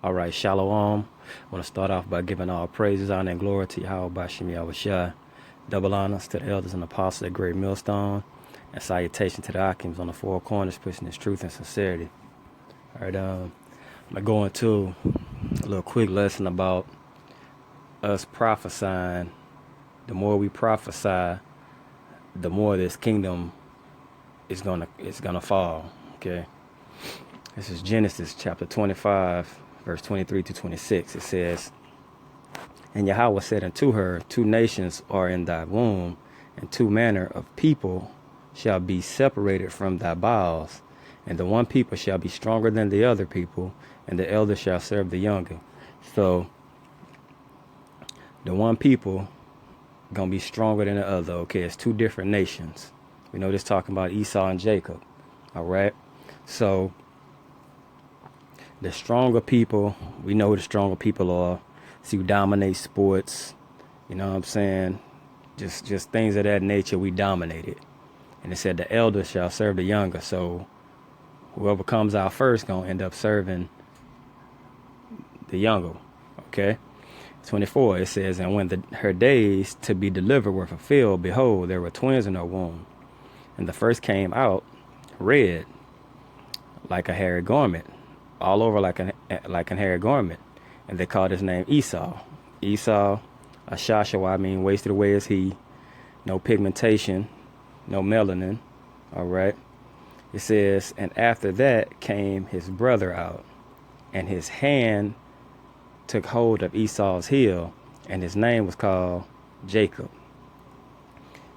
All right, Shalom. I want to start off by giving all praises, honor, and glory to Yahawashi, Yahawashi. Double honors to the elders and apostles at Great Millstone, and salutation to the Akims on the four corners, pushing this truth and sincerity. All right, I'm going to go into a little quick lesson about us prophesying. The more we prophesy, the more this kingdom is gonna fall. Okay, this is Genesis chapter 25. Verse 23 to 26, it says, And Yahweh said unto her, Two nations are in thy womb, and two manner of people shall be separated from thy bowels. And the one people shall be stronger than the other people, and the elder shall serve the younger. So, the one people going to be stronger than the other. Okay, it's two different nations. We know this talking about Esau and Jacob. All right? So, the stronger people, we know who the stronger people are. See who dominate sports, you know what I'm saying? Just things of that nature, we dominated. And it said the elder shall serve the younger. So whoever comes out first gonna end up serving the younger. Okay? 24, it says, And when her days to be delivered were fulfilled, behold, there were twins in her womb. And the first came out red, like a hairy garment, all over like an hairy garment, and they called his name Esau. Esau, Ashashawa, I mean, wasted away is he, no pigmentation, no melanin. All right. It says, and after that came his brother out, and his hand took hold of Esau's heel, and his name was called Jacob.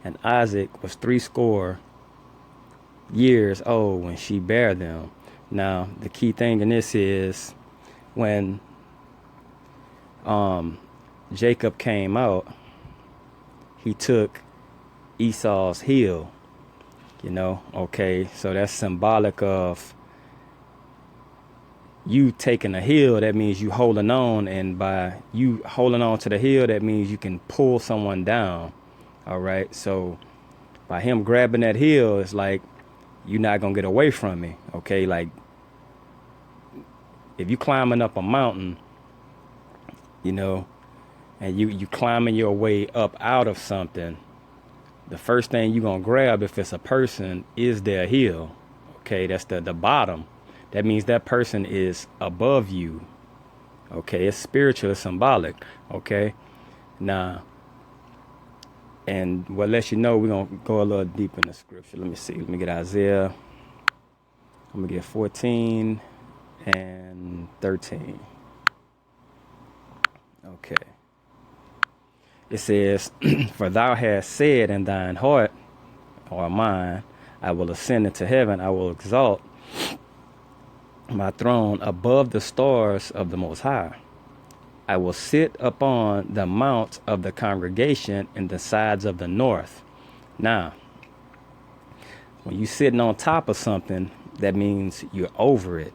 And Isaac was 80 years old when she bare them. Now, the key thing in this is when Jacob came out, he took Esau's heel, okay? So that's symbolic of you taking a heel, that means you holding on, and by you holding on to the heel, that means you can pull someone down, all right? So by him grabbing that heel, it's like, you're not going to get away from me, okay? Like, if you climbing up a mountain, and you climbing your way up out of something, the first thing you're going to grab, if it's a person, is their heel, okay? That's the bottom. That means that person is above you, okay? It's spiritual, it's symbolic, okay? Now, and what lets you know, we're going to go a little deep in the scripture. Let me see. Let me get Isaiah. I'm going to get 14 and 13. Okay. It says, For thou hast said in thine heart, or mind, I will ascend into heaven, I will exalt my throne above the stars of the Most High. I will sit upon the mount of the congregation in the sides of the north. Now, when you're sitting on top of something, that means you're over it.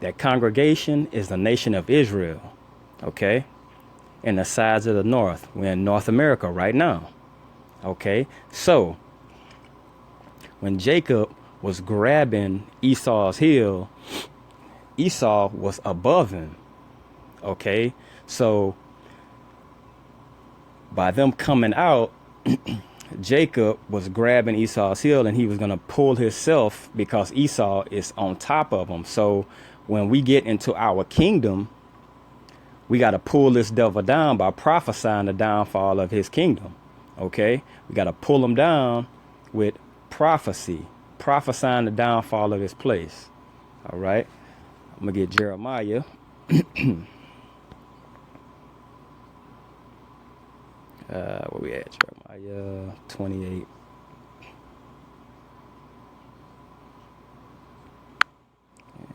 That congregation is the nation of Israel, okay? In the sides of the north. We're in North America right now, okay? So, when Jacob was grabbing Esau's heel, Esau was above him, okay? So, by them coming out, Jacob was grabbing Esau's heel, and he was going to pull himself because Esau is on top of him. So, when we get into our kingdom, we got to pull this devil down by prophesying the downfall of his kingdom, okay? We got to pull him down with prophecy, prophesying the downfall of his place, all right? I'm going to get Jeremiah. Where we at? Jeremiah 28.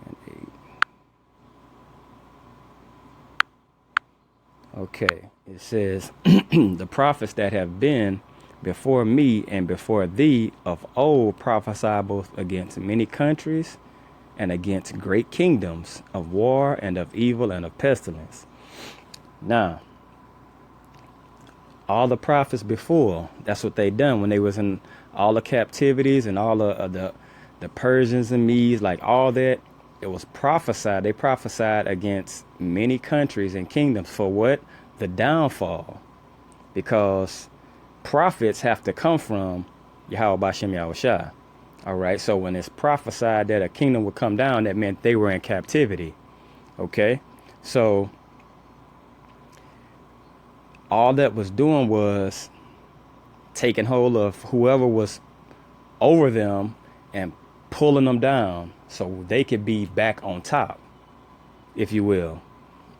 And 8. Okay, it says, The prophets that have been before me and before thee of old prophesy both against many countries and against great kingdoms of war and of evil and of pestilence. Now, all the prophets before, that's what they done when they was in all the captivities and all the Persians and Medes, like all that. it was prophesied. They prophesied against many countries and kingdoms for what? The downfall. Because prophets have to come from Yahawashi Yahawashi. All right. So when it's prophesied that a kingdom would come down, that meant they were in captivity. Okay. So all that was doing was taking hold of whoever was over them and pulling them down so they could be back on top, if you will.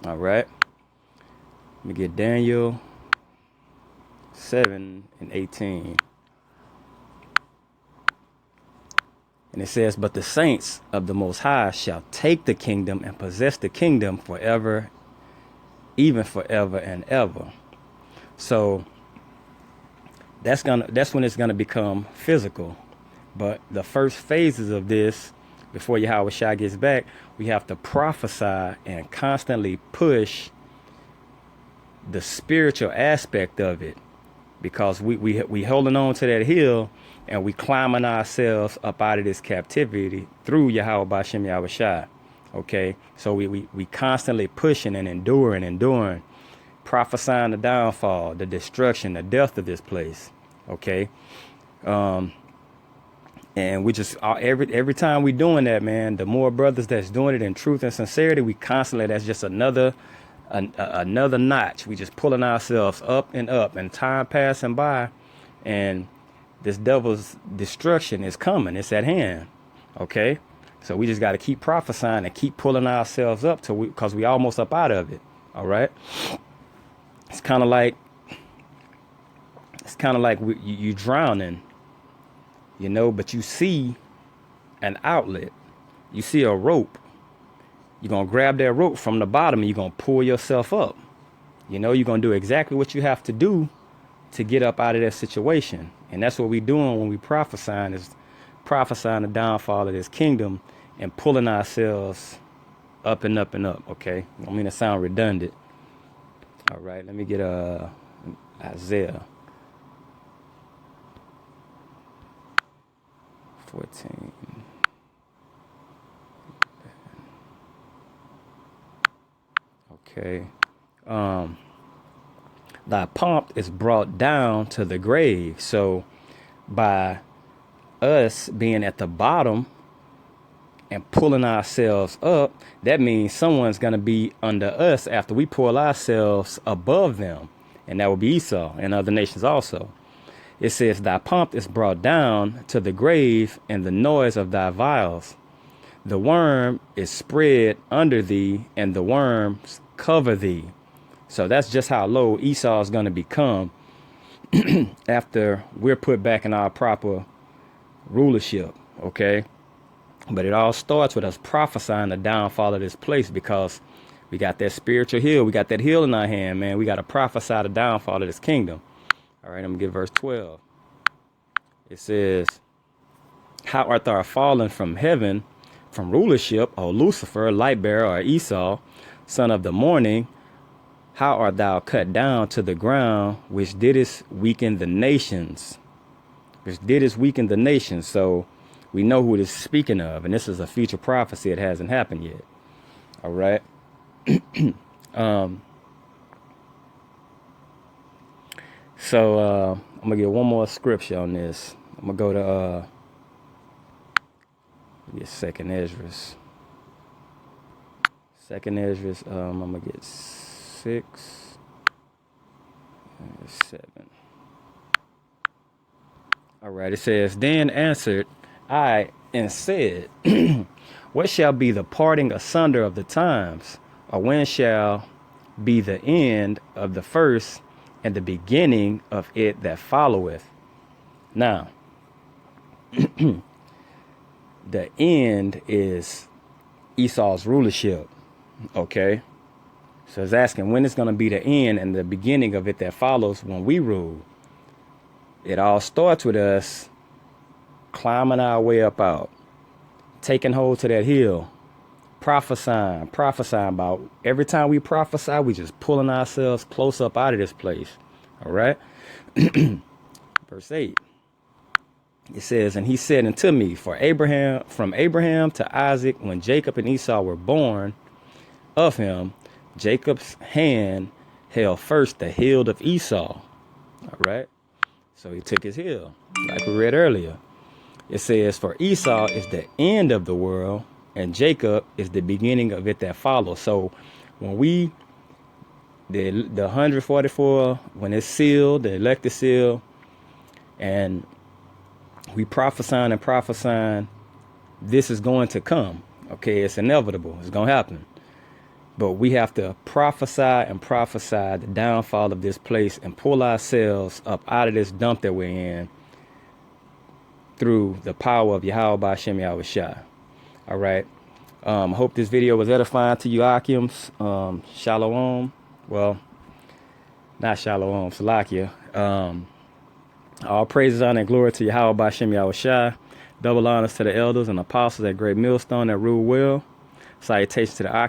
All right. Let me get Daniel 7:18. And it says, but the saints of the Most High shall take the kingdom and possess the kingdom forever, even forever and ever. So that's when it's gonna become physical. But the first phases of this, before Yahawashi gets back, we have to prophesy and constantly push the spiritual aspect of it, because we holding on to that hill and we climbing ourselves up out of this captivity through Yahawashi Yahawashi. Okay, so we constantly pushing and enduring, prophesying the downfall, the destruction, the death of this place. Okay, and we just every time we doing that, man, the more brothers that's doing it in truth and sincerity, we constantly, that's just another notch. We just pulling ourselves up, and time passing by, and this devil's destruction is coming. It's at hand. Okay, so we just got to keep prophesying and keep pulling ourselves up because we almost up out of it. All right. It's kind of like you drowning, you know, but you see an outlet. You see a rope. You're going to grab that rope from the bottom and you're going to pull yourself up. You know, you're going to do exactly what you have to do to get up out of that situation. And that's what we're doing when we prophesying, is prophesying the downfall of this kingdom and pulling ourselves up and up and up. Okay. I don't mean to sound redundant. All right. Let me get Isaiah 14. Okay. Thy pomp is brought down to the grave. So by us being at the bottom and pulling ourselves up, that means someone's going to be under us after we pull ourselves above them. And that will be Esau and other nations also. It says, thy pomp is brought down to the grave, and the noise of thy vials. The worm is spread under thee, and the worms cover thee. So that's just how low Esau is going to become after we're put back in our proper rulership. Okay. But it all starts with us prophesying the downfall of this place, because we got that spiritual hill. We got that hill in our hand, man. We got to prophesy the downfall of this kingdom. All right, I'm going to get verse 12. It says, how art thou fallen from heaven, from rulership, O Lucifer, light bearer, or Esau, son of the morning? How art thou cut down to the ground, which didst weaken the nations? So we know who it is speaking of, and this is a future prophecy. It hasn't happened yet. All right. So I'm gonna get one more scripture on this. I'm gonna go to get Second Esdras. I'm gonna get 6 and 7. All right. It says, then answered I and said, what shall be the parting asunder of the times, or when shall be the end of the first and the beginning of it that followeth? Now, the end is Esau's rulership. Okay. So it's asking when it's going to be the end and the beginning of it that follows when we rule. It all starts with us climbing our way up out, taking hold to that hill, prophesying about every time we prophesy, we just pulling ourselves close up out of this place. All right. Verse 8. It says, and he said unto me, from Abraham to Isaac, when Jacob and Esau were born of him, Jacob's hand held first the heel of Esau. All right. So he took his heel, like we read earlier. It says, for Esau is the end of the world, and Jacob is the beginning of it that follows. So when the 144, when it's sealed, the elected seal, and we prophesying, this is going to come. Okay, it's inevitable. It's going to happen. But we have to prophesy the downfall of this place and pull ourselves up out of this dump that we're in through the power of Yahawashi. All right. I hope this video was edifying to you, Akims. Shalom. Well, not Shalom, Salakia. All praises, honor, and glory to Yahawashi. Double honors to the elders and apostles at Great Millstone that rule well. Salutations to the Akims.